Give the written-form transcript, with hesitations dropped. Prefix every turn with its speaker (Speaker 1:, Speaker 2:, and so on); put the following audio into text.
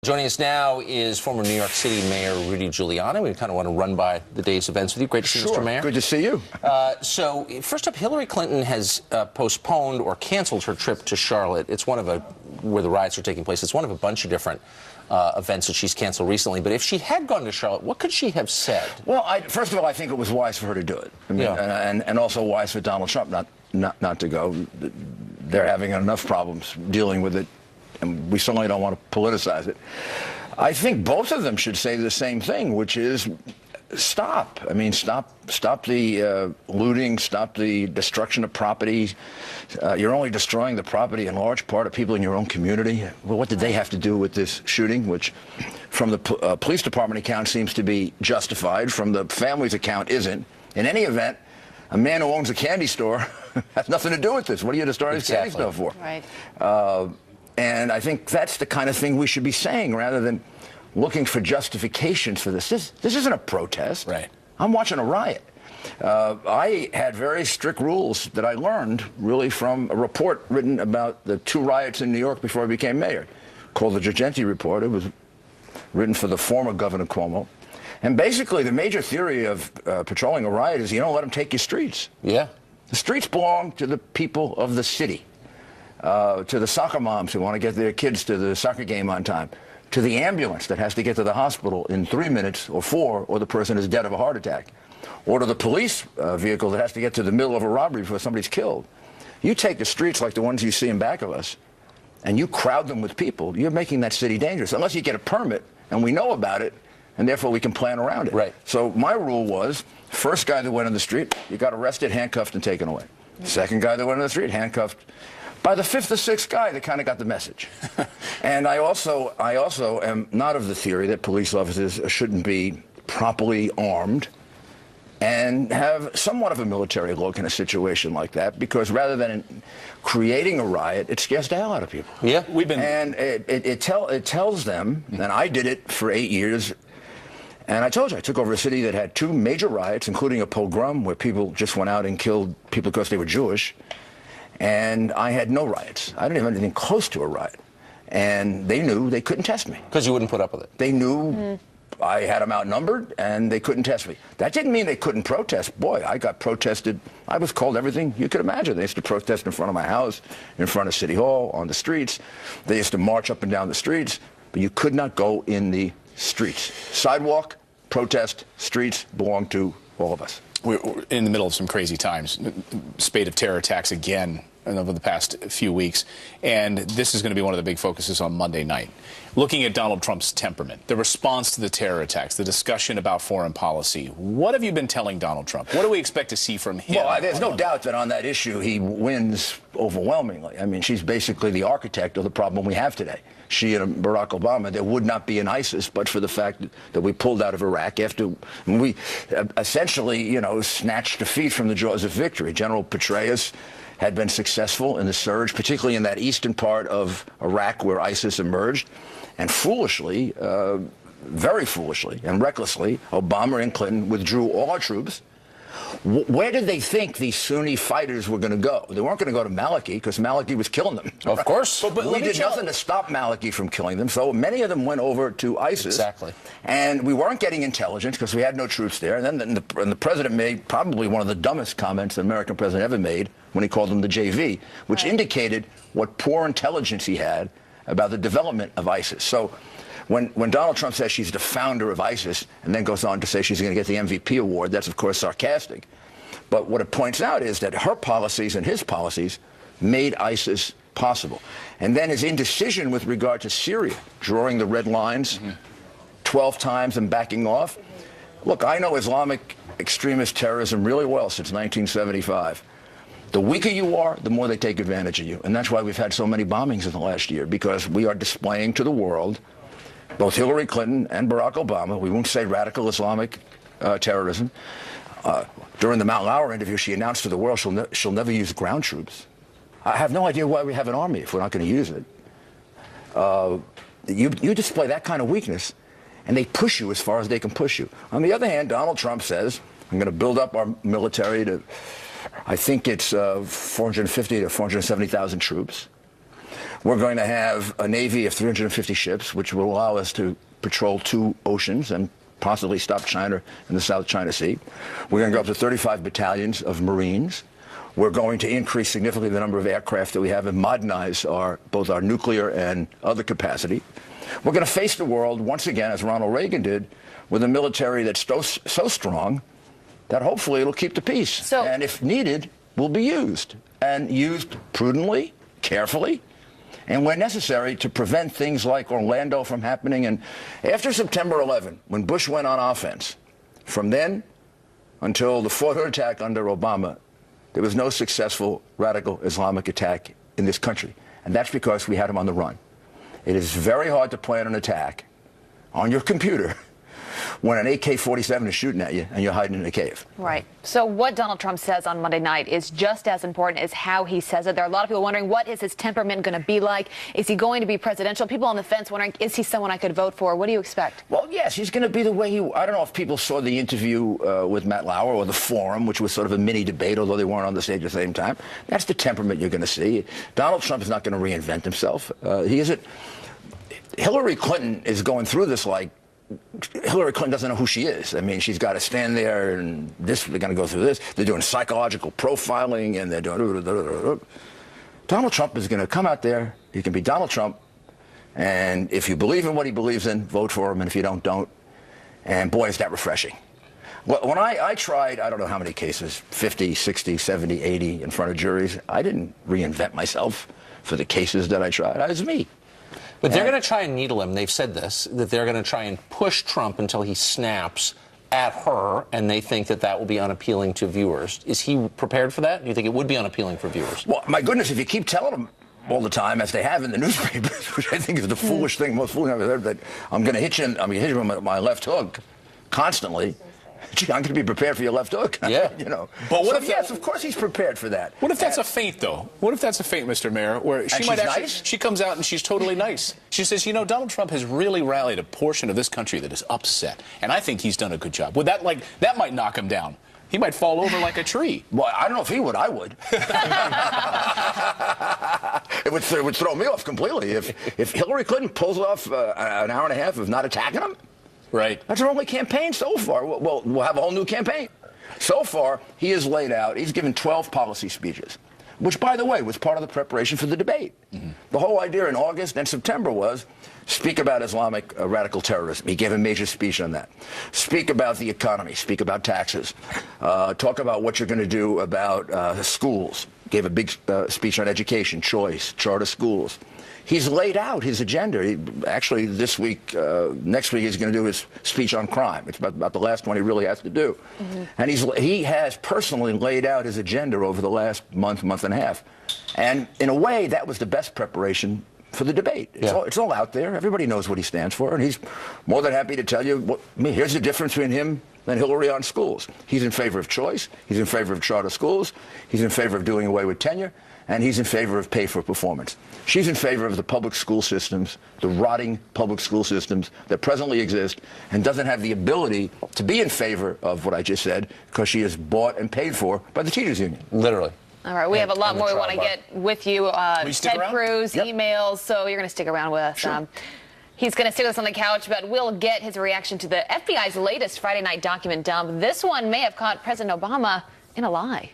Speaker 1: Joining us now is former New York City Mayor Rudy Giuliani. We kind of want to run by the day's events with you. Great to see you, Mr. Mayor.
Speaker 2: Good to see you.
Speaker 1: So, first up, Hillary Clinton has postponed or canceled her trip to Charlotte. It's one of where the riots are taking place. It's one of a bunch of different events that she's canceled recently. But if she had gone to Charlotte, what could she have said?
Speaker 2: Well, first of all, I think it was wise for her to do it. I mean, and also wise for Donald Trump not to go. They're having enough problems dealing with it, and we certainly don't want to politicize it. I think both of them should say the same thing, which is stop. I mean, stop the looting, stop the destruction of property. You're only destroying the property in large part of people in your own community. Well, what did they have to do with this shooting, which from the police department account seems to be justified, from the family's account isn't? In any event, a man who owns a candy store has nothing to do with this. What are you destroying his candy store for?
Speaker 3: Right.
Speaker 2: And I think that's the kind of thing we should be saying rather than looking for justifications for this. This isn't a protest.
Speaker 1: Right.
Speaker 2: I'm watching a riot. I had very strict rules that I learned really from a report written about the 2 riots in New York before I became mayor, called the Girgenti Report. It was written for the former Governor Cuomo. And basically, the major theory of patrolling a riot is you don't let them take your streets.
Speaker 1: Yeah.
Speaker 2: The streets belong to the people of the city, to the soccer moms who want to get their kids to the soccer game on time, to the ambulance that has to get to the hospital in 3 minutes or 4, or the person is dead of a heart attack, or to the police vehicle that has to get to the middle of a robbery before somebody's killed. You take the streets like the ones you see in back of us, and you crowd them with people, you're making that city dangerous, unless you get a permit, and we know about it, and therefore we can plan around it.
Speaker 1: Right.
Speaker 2: So my rule was, first guy that went on the street, you got arrested, handcuffed, and taken away. Second guy that went on the street, handcuffed. By the 5th or 6th guy, they kind of got the message. And I also am not of the theory that police officers shouldn't be properly armed and have somewhat of a military look in a situation like that, because rather than creating a riot, it scares the hell out of people.
Speaker 1: Yeah,
Speaker 2: And it tells them, and I did it for 8 years, and I told you, I took over a city that had 2 major riots, including a pogrom where people just went out and killed people because they were Jewish. And I had no riots. I didn't have anything close to a riot. And they knew they couldn't test me.
Speaker 1: Because you wouldn't put up with it.
Speaker 2: They knew I had them outnumbered, and they couldn't test me. That didn't mean they couldn't protest. Boy, I got protested. I was called everything you could imagine. They used to protest in front of my house, in front of City Hall, on the streets. They used to march up and down the streets, but you could not go in the streets. Sidewalk, protest, streets belong to all of us.
Speaker 4: We're in the middle of some crazy times. Spate of terror attacks again over the past few weeks. And this is going to be one of the big focuses on Monday night. Looking at Donald Trump's temperament, the response to the terror attacks, the discussion about foreign policy. What have you been telling Donald Trump? What do we expect to see from him?
Speaker 2: Well, there's no doubt that on that issue he wins overwhelmingly. I mean, she's basically the architect of the problem we have today. She and Barack Obama, there would not be an ISIS but for the fact that we pulled out of Iraq after we essentially, snatched defeat from the jaws of victory. General Petraeus had been successful in the surge, particularly in that eastern part of Iraq where ISIS emerged. And foolishly, very foolishly and recklessly, Obama and Clinton withdrew all our troops. Where did they think these Sunni fighters were going to go? They weren't going to go to Maliki because Maliki was killing them.
Speaker 1: Of course.
Speaker 2: But we did nothing to stop Maliki from killing them, so many of them went over to ISIS.
Speaker 1: Exactly.
Speaker 2: And we weren't getting intelligence because we had no troops there. And then the president made probably one of the dumbest comments an American president ever made when he called them the JV, which indicated what poor intelligence he had about the development of ISIS. So when Donald Trump says she's the founder of ISIS and then goes on to say she's going to get the MVP award, that's, of course, sarcastic. But what it points out is that her policies and his policies made ISIS possible. And then his indecision with regard to Syria, drawing the red lines 12 times and backing off. Look, I know Islamic extremist terrorism really well since 1975. The weaker you are, the more they take advantage of you. And that's why we've had so many bombings in the last year, because we are displaying to the world, both Hillary Clinton and Barack Obama, we won't say radical Islamic terrorism. During the Mount Lauer interview, she announced to the world she'll never use ground troops. I have no idea why we have an army if we're not going to use it. You display that kind of weakness, and they push you as far as they can push you. On the other hand, Donald Trump says, I'm going to build up our military to, I think it's 450 to 470,000 troops. We're going to have a Navy of 350 ships, which will allow us to patrol 2 oceans and possibly stop China in the South China Sea. We're going to go up to 35 battalions of Marines. We're going to increase significantly the number of aircraft that we have and modernize both our nuclear and other capacity. We're going to face the world once again, as Ronald Reagan did, with a military that's so strong that hopefully it'll keep the peace. And if needed, will be used, and used prudently, carefully, and when necessary to prevent things like Orlando from happening. And after September 11, when Bush went on offense, from then until the Fort Hood attack under Obama, there was no successful radical Islamic attack in this country. And that's because we had them on the run. It is very hard to plan an attack on your computer when an AK-47 is shooting at you and you're hiding in a cave.
Speaker 3: Right. So what Donald Trump says on Monday night is just as important as how he says it. There are a lot of people wondering, what is his temperament going to be like? Is he going to be presidential? People on the fence wondering, is he someone I could vote for? What do you expect?
Speaker 2: Well, yes, he's going to be the way he... I don't know if people saw the interview with Matt Lauer or the forum, which was sort of a mini debate, although they weren't on the stage at the same time. That's the temperament you're going to see. Donald Trump is not going to reinvent himself. He isn't... Hillary Clinton is going through this like Hillary Clinton doesn't know who she is. I mean, she's got to stand there and they're going to go through this. They're doing psychological profiling and they're doing... Donald Trump is going to come out there. He can be Donald Trump. And if you believe in what he believes in, vote for him. And if you don't. And boy, is that refreshing. When I tried, I don't know how many cases, 50, 60, 70, 80 in front of juries, I didn't reinvent myself for the cases that I tried. It was me.
Speaker 1: But they're going to try and needle him. They've said this, that they're going to try and push Trump until he snaps at her, and they think that that will be unappealing to viewers. Is he prepared for that? Do you think it would be unappealing for viewers?
Speaker 2: Well, my goodness, if you keep telling them all the time, as they have in the newspapers, which I think is the foolish thing, most foolish I've ever heard, that I'm going to hit you, with my left hook constantly. Gee, I'm going to be prepared for your left hook.
Speaker 1: Yeah.
Speaker 2: You know.
Speaker 4: But what
Speaker 2: so,
Speaker 4: if
Speaker 2: yes, of course he's prepared for that.
Speaker 4: What if that's a feint, though? What if that's a feint, Mr. Mayor, where she might actually...
Speaker 2: Nice?
Speaker 4: She comes out and she's totally nice. She says, you know, Donald Trump has really rallied a portion of this country that is upset, and I think he's done a good job. Would that, that might knock him down. He might fall over like a tree.
Speaker 2: Well, I don't know if he would. I would. It would throw me off completely. If Hillary Clinton pulls off an hour and a half of not attacking him,
Speaker 4: right.
Speaker 2: That's our only campaign so far. Well, we'll have a whole new campaign. So far, he has laid out, he's given 12 policy speeches, which, by the way, was part of the preparation for the debate. Mm-hmm. The whole idea in August and September was speak about Islamic radical terrorism. He gave a major speech on that. Speak about the economy. Speak about taxes. Talk about what you're going to do about schools. Gave a big speech on education, choice, charter schools. He's laid out his agenda. Actually, this week, next week, he's going to do his speech on crime. It's about the last one he really has to do. Mm-hmm. And he has personally laid out his agenda over the last month and a half. And in a way, that was the best preparation for the debate. It's all out there. Everybody knows what he stands for. And he's more than happy to tell you, here's the difference between him and Hillary on schools. He's in favor of choice. He's in favor of charter schools. He's in favor of doing away with tenure. And he's in favor of pay for performance. She's in favor of the public school systems, the rotting public school systems that presently exist, and doesn't have the ability to be in favor of what I just said because she is bought and paid for by the teachers union.
Speaker 1: Literally.
Speaker 3: All right, we have a lot more we want to get with you. Ted Cruz, emails, so you're going to stick around with us.
Speaker 2: Sure.
Speaker 3: He's going to stick with us on the couch, but we'll get his reaction to the FBI's latest Friday night document dump. This one may have caught President Obama in a lie.